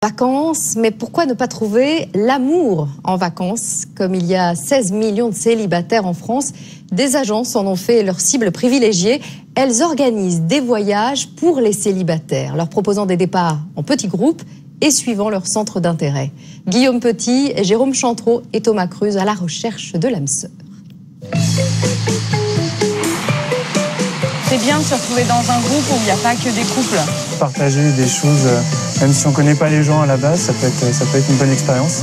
Vacances, mais pourquoi ne pas trouver l'amour en vacances? Comme il y a 16 millions de célibataires en France, des agences en ont fait leur cible privilégiée. Elles organisent des voyages pour les célibataires, leur proposant des départs en petits groupes et suivant leur centre d'intérêt. Guillaume Petit, Jérôme Chantreau et Thomas Cruz à la recherche de l'âme sœur. C'est bien de se retrouver dans un groupe où il n'y a pas que des couples. Partager des choses, même si on ne connaît pas les gens à la base, ça peut être une bonne expérience.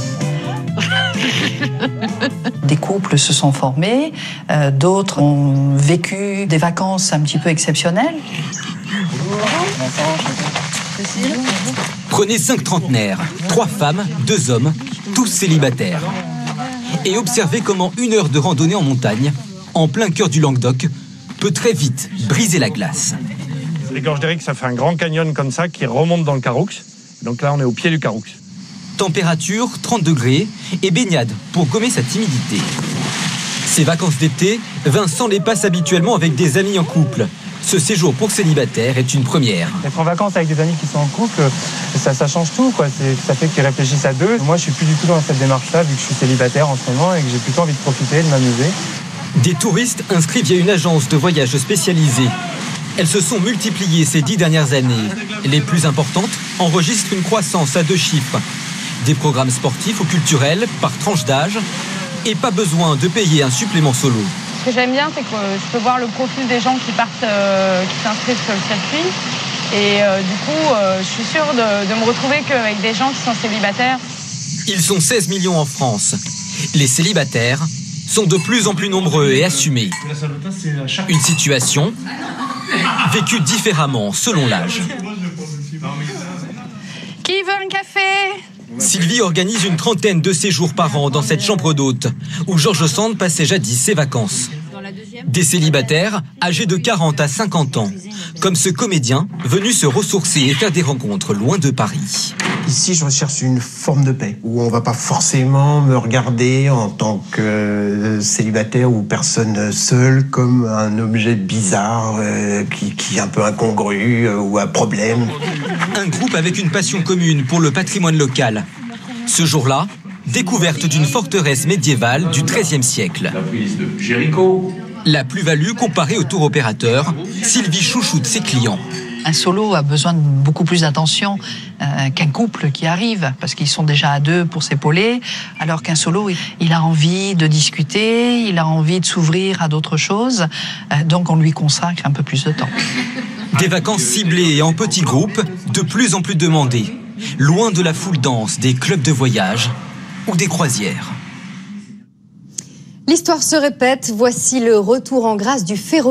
Des couples se sont formés, d'autres ont vécu des vacances un petit peu exceptionnelles. Prenez 5 trentenaires, 3 femmes, 2 hommes, tous célibataires. Et observez comment 1 heure de randonnée en montagne, en plein cœur du Languedoc, peut très vite briser la glace. Les gorges d'Éric, ça fait un grand canyon comme ça qui remonte dans le Caroux. Donc là, on est au pied du Caroux. Température 30 degrés et baignade pour gommer sa timidité. Ces vacances d'été, Vincent les passe habituellement avec des amis en couple. Ce séjour pour célibataires est une première. Être en vacances avec des amis qui sont en couple, ça change tout, quoi. Ça fait qu'ils réfléchissent à deux. Moi, je suis plus du tout dans cette démarche-là, vu que je suis célibataire en ce moment et que j'ai plutôt envie de profiter, de m'amuser. Des touristes inscrits via une agence de voyage spécialisée. Elles se sont multipliées ces 10 dernières années. Les plus importantes enregistrent une croissance à 2 chiffres. Des programmes sportifs ou culturels par tranche d'âge et pas besoin de payer un supplément solo. Ce que j'aime bien, c'est que je peux voir le profil des gens qui partent, qui s'inscrivent sur le circuit. Et du coup, je suis sûre de me retrouver qu'avec des gens qui sont célibataires. Ils sont 16 millions en France. Les célibataires sont de plus en plus nombreux et assumés. Une situation vécue différemment selon l'âge. Qui veut un café? Sylvie organise une trentaine de séjours par an dans cette chambre d'hôte où Georges Sand passait jadis ses vacances. Des célibataires âgés de 40 à 50 ans, comme ce comédien venu se ressourcer et faire des rencontres loin de Paris. Ici, je recherche une forme de paix, où on va pas forcément me regarder en tant que célibataire ou personne seule comme un objet bizarre qui est un peu incongru ou un problème. Un groupe avec une passion commune pour le patrimoine local. Ce jour-là, découverte d'une forteresse médiévale du XIIIe siècle. La prise de Jéricho. La plus-value comparée au tour opérateur, Sylvie chouchoute ses clients. Un solo a besoin de beaucoup plus d'attention qu'un couple qui arrive, parce qu'ils sont déjà à 2 pour s'épauler, alors qu'un solo, il a envie de discuter, il a envie de s'ouvrir à d'autres choses, donc on lui consacre un peu plus de temps. Des vacances ciblées et en petits groupes, de plus en plus demandées, loin de la foule dense des clubs de voyage ou des croisières. L'histoire se répète, voici le retour en grâce du ferroviaire.